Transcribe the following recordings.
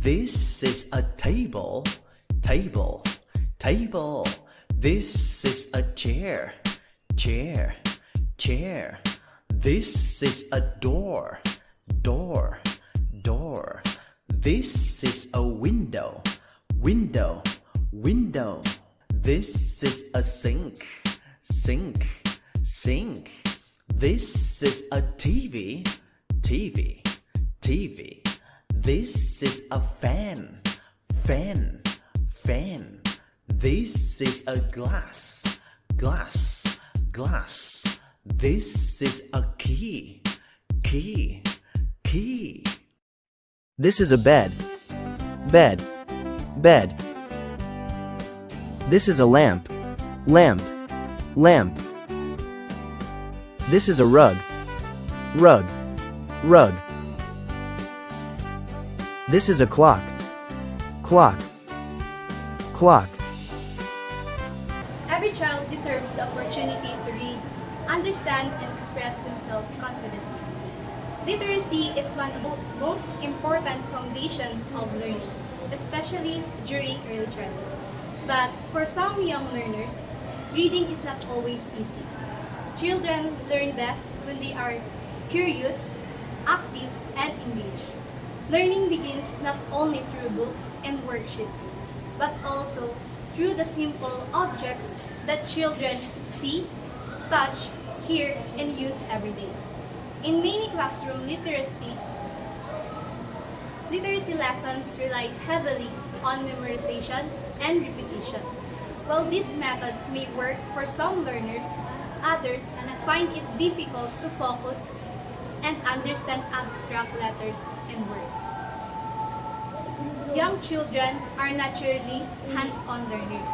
This is a table, table, table. This is a chair, chair, chair. This is a door, door, door. This is a window, window, window. This is a sink, sink, sink. This is a TV, TV, TV. This is a fan, fan, fan. This is a glass, glass, glass. This is a key, key, key. This is a bed, bed, bed. This is a lamp, lamp, lamp. This is a rug, rug, rug. This is a clock, clock, clock. Every child deserves the opportunity to read, understand, and express themselves confidently. Literacy is one of the most important foundations of learning, especially during early childhood. But for some young learners, reading is not always easy. Children learn best when they are curious, active, and engaged. Learning begins not only through books and worksheets, but also through the simple objects that children see, touch, hear, and use every day. In many classroom literacy lessons rely heavily on memorization and repetition. While these methods may work for some learners, others find it difficult to focus and understand abstract letters and words. Young children are naturally hands-on learners.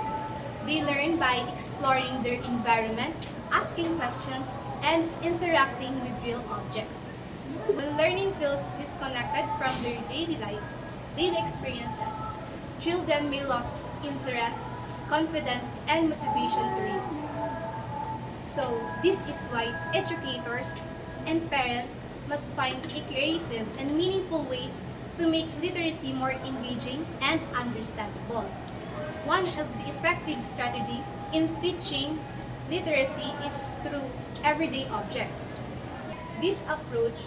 They learn by exploring their environment, asking questions, and interacting with real objects. When learning feels disconnected from their daily life, daily experiences, children may lose interest, confidence, and motivation to read. So, this is why educators and parents must find creative and meaningful ways to make literacy more engaging and understandable. One of the effective strategies in teaching literacy is through everyday objects. This approach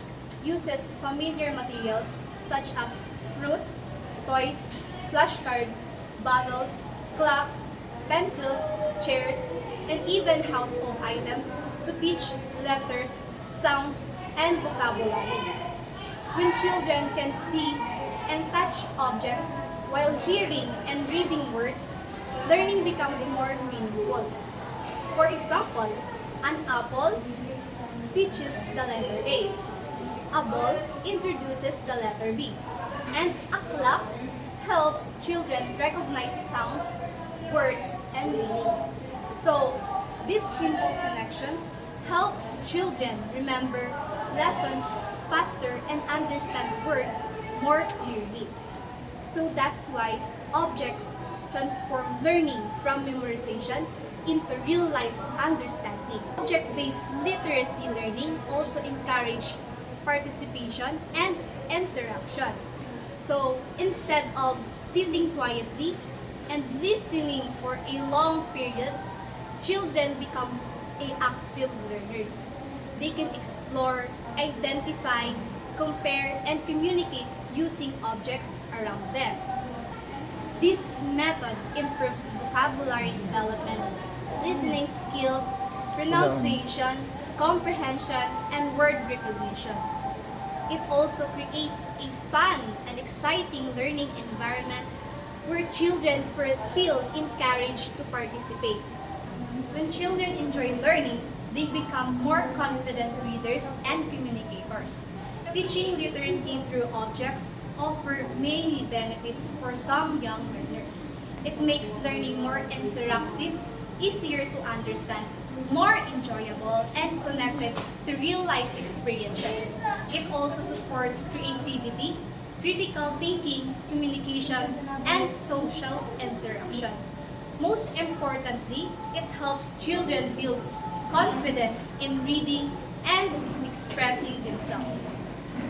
uses familiar materials such as fruits, toys, flashcards, bottles, clocks, pencils, chairs, and even household items to teach letters, sounds, and vocabulary. When children can see and touch objects while hearing and reading words, learning becomes more meaningful. For example, an apple teaches the letter A, a ball introduces the letter B, and a clock helps children recognize sounds, words, and meaning. So, these simple connections help children remember lessons faster and understand words more clearly. So that's why objects transform learning from memorization into real-life understanding. Object-based literacy learning also encourage participation and interaction. So instead of sitting quietly and listening for a long periods, children become active learners. They can explore, identify, compare, and communicate using objects around them. This method improves vocabulary development, listening skills, pronunciation, comprehension, and word recognition. It also creates a fun and exciting learning environment where children feel encouraged to participate. When children enjoy learning, they become more confident readers and communicators. Teaching literacy through objects offers many benefits for some young learners. It makes learning more interactive, easier to understand, more enjoyable, and connected to real-life experiences. It also supports creativity, critical thinking, communication, and social interaction. Most importantly, it helps children build confidence in reading and expressing themselves.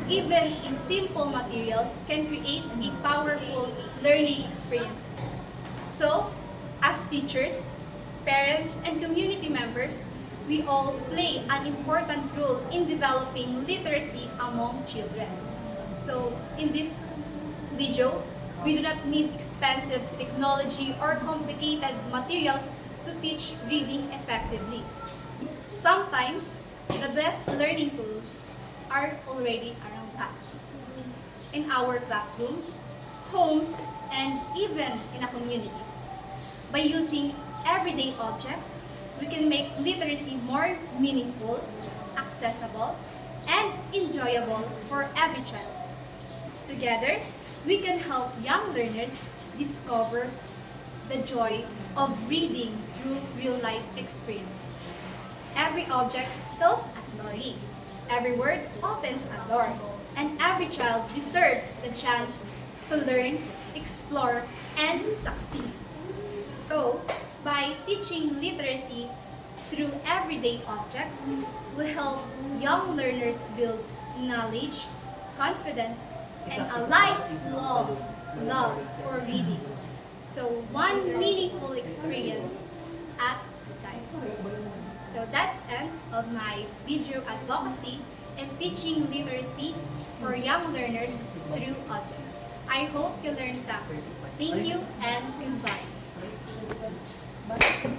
Even simple materials can create a powerful learning experiences. So, as teachers, parents, and community members, we all play an important role in developing literacy among children. So, in this video, we do not need expensive technology or complicated materials to teach reading effectively. Sometimes, the best learning tools are already around us. In our classrooms, homes, and even in our communities. By using everyday objects, we can make literacy more meaningful, accessible, and enjoyable for every child. Together, we can help young learners discover the joy of reading through real-life experiences. Every object tells a story. Every word opens a door. And every child deserves the chance to learn, explore, and succeed. So, by teaching literacy through everyday objects, we help young learners build knowledge, confidence, and a lifelong love for reading. So, one meaningful experience at a time. So that's end of my video advocacy and teaching literacy for young learners through objects. I hope you learned something. Thank you and goodbye.